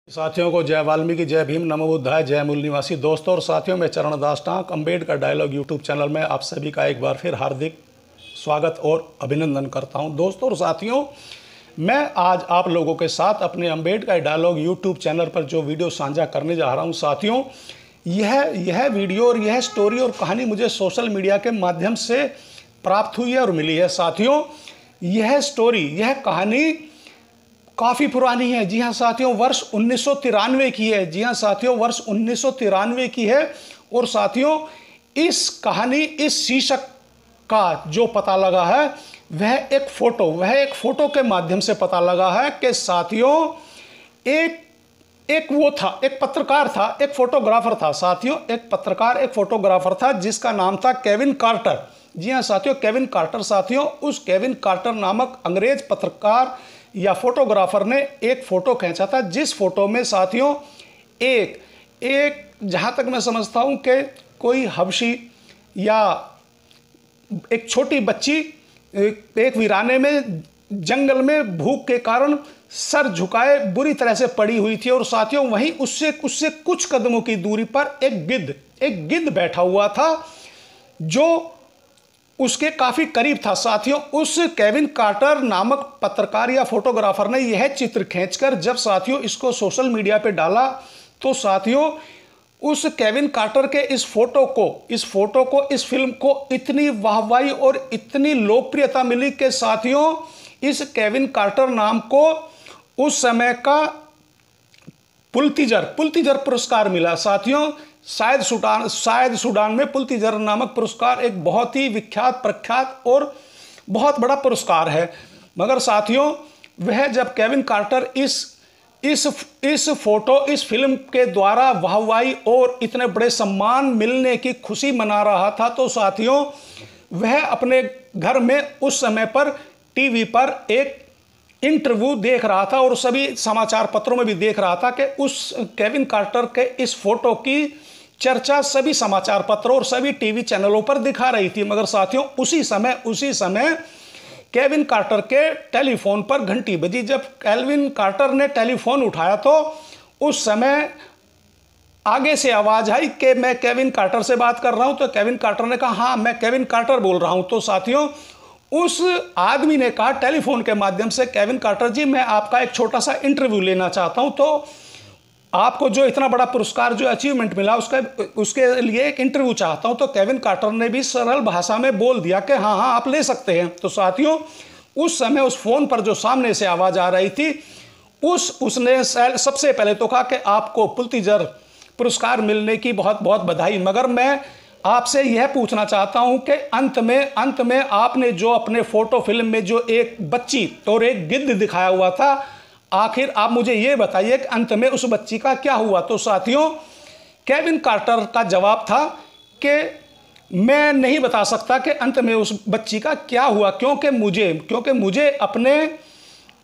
साथियों को जय वाल्मीकि, जय भीम, नमो बुद्धाय, जय मूल निवासी। दोस्तों और साथियों, मैं Charandas Tank Ambedkar dialogue YouTube channel में आप सभी का एक बार फिर हार्दिक स्वागत और अभिनंदन करता हूं। दोस्तों और साथियों, मैं आज आप लोगों के साथ अपने अम्बेडकर डायलॉग यूट्यूब चैनल पर जो वीडियो साझा करने जा रहा हूं साथियों, यह वीडियो और यह स्टोरी और कहानी मुझे सोशल मीडिया के माध्यम से प्राप्त हुई है और मिली है। साथियों, यह स्टोरी, यह कहानी काफ़ी पुरानी है। जी हाँ साथियों, वर्ष 1993 की है। जी हाँ साथियों, वर्ष 1993 की है। और साथियों, इस कहानी, इस शीर्षक का जो पता लगा है वह एक फ़ोटो के माध्यम से पता लगा है कि साथियों एक पत्रकार था, एक फोटोग्राफर था। साथियों, एक पत्रकार, एक फोटोग्राफर था जिसका नाम था केविन कार्टर। जी हाँ साथियों, केविन कार्टर। साथियों, उस केविन कार्टर नामक अंग्रेज पत्रकार या फोटोग्राफर ने एक फ़ोटो खींचा था, जिस फोटो में साथियों एक जहाँ तक मैं समझता हूँ कि कोई हबशी या एक छोटी बच्ची एक वीराने में जंगल में भूख के कारण सर झुकाए बुरी तरह से पड़ी हुई थी। और साथियों, वहीं उससे कुछ कदमों की दूरी पर एक गिद्ध बैठा हुआ था जो उसके काफ़ी करीब था। साथियों, उस केविन कार्टर नामक पत्रकार या फोटोग्राफर ने यह चित्र खींचकर जब साथियों इसको सोशल मीडिया पे डाला, तो साथियों उस केविन कार्टर के इस फिल्म को इतनी वाहवाही और इतनी लोकप्रियता मिली कि साथियों इस केविन कार्टर नाम को उस समय का पुलित्जर पुरस्कार मिला। साथियों, शायद सूडान में पुलित्जर नामक पुरस्कार एक बहुत ही विख्यात, प्रख्यात और बहुत बड़ा पुरस्कार है। मगर साथियों, वह जब केविन कार्टर इस फिल्म के द्वारा वाहवाही और इतने बड़े सम्मान मिलने की खुशी मना रहा था, तो साथियों वह अपने घर में उस समय पर टीवी पर एक इंटरव्यू देख रहा था और सभी समाचार पत्रों में भी देख रहा था कि उस केविन कार्टर के इस फोटो की चर्चा सभी समाचार पत्रों और सभी टीवी चैनलों पर दिखा रही थी। मगर साथियों उसी समय केविन कार्टर के टेलीफोन पर घंटी बजी। जब केविन कार्टर ने टेलीफोन उठाया तो उस समय आगे से आवाज आई कि मैं केविन कार्टर से बात कर रहा हूं। तो केविन कार्टर ने कहा, हाँ मैं केविन कार्टर बोल रहा हूं। तो साथियों उस आदमी ने कहा टेलीफोन के माध्यम से, केविन कार्टर जी, मैं आपका एक छोटा सा इंटरव्यू लेना चाहता हूं, तो आपको जो इतना बड़ा पुरस्कार, जो अचीवमेंट मिला, उसके लिए एक इंटरव्यू चाहता हूं। तो केविन कार्टर ने भी सरल भाषा में बोल दिया कि हाँ आप ले सकते हैं। तो साथियों उस समय उस फोन पर जो सामने से आवाज आ रही थी उसने सबसे पहले तो कहा कि आपको पुलित्जर पुरस्कार मिलने की बहुत बहुत बधाई, मगर मैं आपसे यह पूछना चाहता हूं कि अंत में आपने जो अपने फोटो फिल्म में जो एक बच्ची और एक गिद्ध दिखाया हुआ था, आखिर आप मुझे यह बताइए कि अंत में उस बच्ची का क्या हुआ। तो साथियों केविन कार्टर का जवाब था कि मैं नहीं बता सकता कि अंत में उस बच्ची का क्या हुआ, क्योंकि मुझे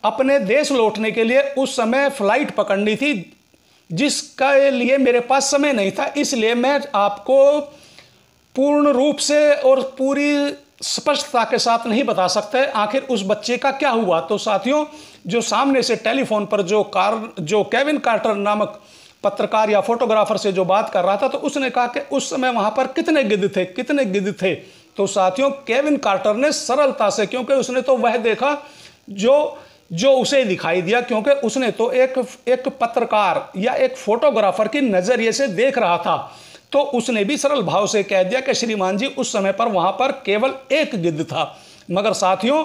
अपने देश लौटने के लिए उस समय फ्लाइट पकड़नी थी, जिसका लिए मेरे पास समय नहीं था। इसलिए मैं आपको पूर्ण रूप से और पूरी स्पष्टता के साथ नहीं बता सकते आखिर उस बच्चे का क्या हुआ। तो साथियों जो सामने से टेलीफोन पर जो केविन कार्टर नामक पत्रकार या फोटोग्राफर से जो बात कर रहा था, तो उसने कहा कि उस समय वहां पर कितने गिद्ध थे। तो साथियों केविन कार्टर ने सरलता से, क्योंकि उसने तो वह देखा जो उसे दिखाई दिया, क्योंकि उसने तो एक पत्रकार या एक फोटोग्राफर की नजरिए से देख रहा था, तो उसने भी सरल भाव से कह दिया कि श्रीमान जी उस समय पर वहां पर केवल एक गिद्ध था। मगर साथियों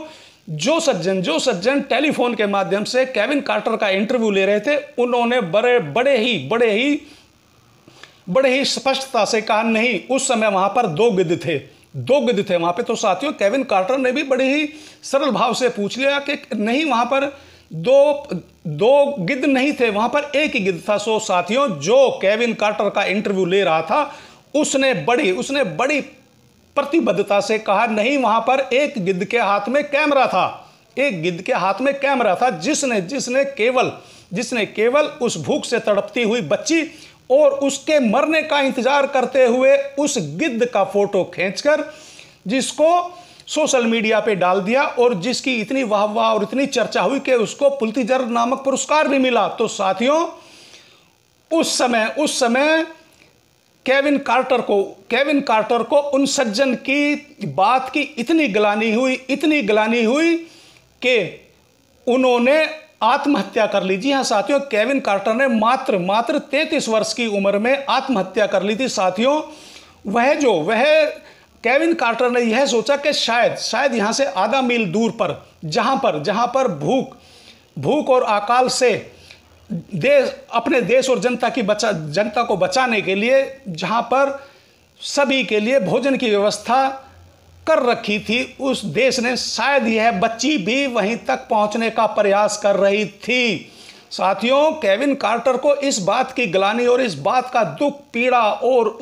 जो सज्जन टेलीफोन के माध्यम से केविन कार्टर का इंटरव्यू ले रहे थे, उन्होंने बड़े ही स्पष्टता से कहा, नहीं उस समय वहां पर दो गिद्ध थे वहां पे। तो साथियों केविन कार्टर ने भी बड़े ही सरल भाव से पूछ लिया कि नहीं, वहां पर दो गिद्ध नहीं थे, वहां पर एक ही गिद्ध था। सो साथियों जो केविन कार्टर का इंटरव्यू ले रहा था उसने बड़ी प्रतिबद्धता से कहा, नहीं वहां पर एक गिद्ध के हाथ में कैमरा था, जिसने केवल उस भूख से तड़पती हुई बच्ची और उसके मरने का इंतजार करते हुए उस गिद्ध का फोटो खींचकर जिसको सोशल मीडिया पे डाल दिया और जिसकी इतनी वाह और इतनी चर्चा हुई कि उसको पुलित्जर नामक पुरस्कार भी मिला। तो साथियों उस समय केविन कार्टर को उन सज्जन की बात की इतनी ग्लानि हुई कि उन्होंने आत्महत्या कर ली। जी हाँ साथियों, केविन कार्टर ने मात्र 33 वर्ष की उम्र में आत्महत्या कर ली थी साथियों। वह केविन कार्टर ने यह सोचा कि शायद यहाँ से आधा मील दूर पर जहाँ पर भूख और अकाल से अपने देश और जनता को बचाने के लिए जहाँ पर सभी के लिए भोजन की व्यवस्था कर रखी थी, उस देश ने शायद यह बच्ची भी वहीं तक पहुंचने का प्रयास कर रही थी। साथियों, केविन कार्टर को इस बात की ग्लानि और इस बात का दुख, पीड़ा और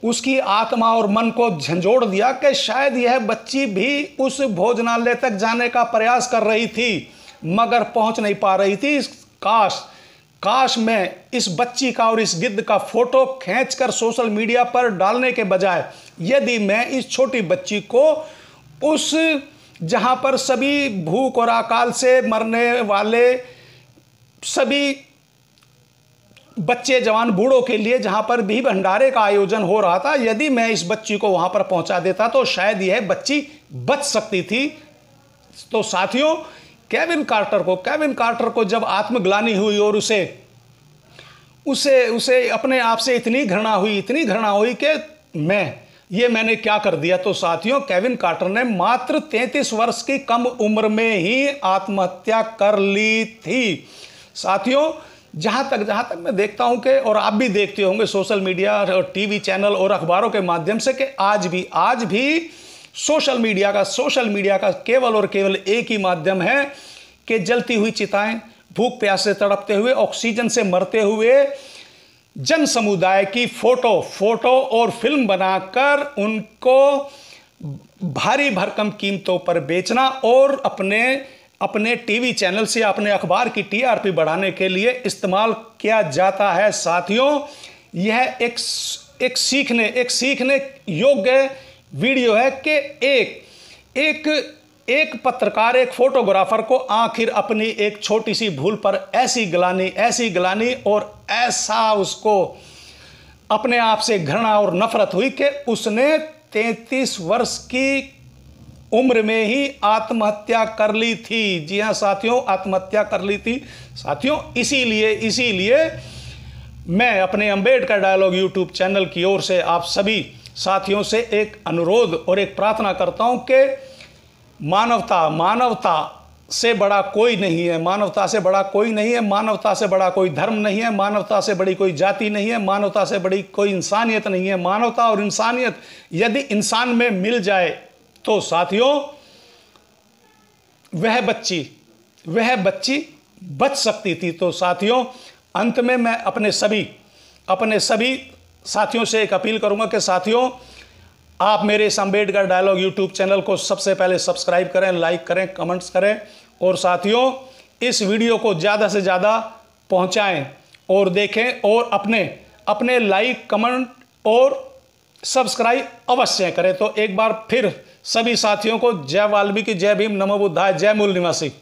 उसकी आत्मा और मन को झंझोड़ दिया कि शायद यह बच्ची भी उस भोजनालय तक जाने का प्रयास कर रही थी मगर पहुंच नहीं पा रही थी। काश मैं इस बच्ची का और इस गिद्ध का फोटो खींचकर सोशल मीडिया पर डालने के बजाय यदि मैं इस छोटी बच्ची को उस जहां पर सभी भूख और अकाल से मरने वाले सभी बच्चे, जवान, बूढ़ों के लिए जहां पर भी भंडारे का आयोजन हो रहा था, यदि मैं इस बच्ची को वहां पर पहुंचा देता तो शायद यह बच्ची बच सकती थी। तो साथियों, केविन कार्टर को जब आत्मग्लानि हुई और उसे अपने आप से इतनी घृणा हुई कि मैंने क्या कर दिया, तो साथियों केविन कार्टर ने मात्र 33 वर्ष की कम उम्र में ही आत्महत्या कर ली थी। साथियों, जहां तक मैं देखता हूं कि, और आप भी देखते होंगे सोशल मीडिया और टीवी चैनल और अखबारों के माध्यम से, कि आज भी सोशल मीडिया का केवल और केवल एक ही माध्यम है कि जलती हुई चिताएं, भूख प्यास से तड़पते हुए, ऑक्सीजन से मरते हुए जन समुदाय की फोटो और फिल्म बनाकर उनको भारी भरकम कीमतों पर बेचना और अपने टीवी चैनल से अपने अखबार की टीआरपी बढ़ाने के लिए इस्तेमाल किया जाता है। साथियों, यह एक सीखने योग्य वीडियो है कि एक पत्रकार, एक फोटोग्राफर को आखिर अपनी एक छोटी सी भूल पर ऐसी ग्लानि और ऐसा उसको अपने आप से घृणा और नफरत हुई कि उसने 33 वर्ष की उम्र में ही आत्महत्या कर ली थी। जी हां साथियों, आत्महत्या कर ली थी। साथियों, इसीलिए मैं अपने अंबेडकर डायलॉग यूट्यूब चैनल की ओर से आप सभी साथियों से एक अनुरोध और एक प्रार्थना करता हूं कि मानवता से बड़ा कोई नहीं है, मानवता से बड़ा कोई धर्म नहीं है, मानवता से बड़ी कोई जाति नहीं है, मानवता से बड़ी कोई इंसानियत नहीं है। मानवता और इंसानियत यदि इंसान में मिल जाए तो साथियों वह बच्ची बच सकती थी। तो साथियों, अंत में मैं अपने सभी साथियों से एक अपील करूंगा कि साथियों, आप मेरे इस अंबेडकर डायलॉग यूट्यूब चैनल को सबसे पहले सब्सक्राइब करें, लाइक करें, कमेंट्स करें और साथियों इस वीडियो को ज़्यादा से ज़्यादा पहुंचाएं और देखें और अपने लाइक, कमेंट और सब्सक्राइब अवश्य करें। तो एक बार फिर सभी साथियों को जय वाल्मीकि, जय भीम, नमो बुद्धाय, जय मूल निवासी।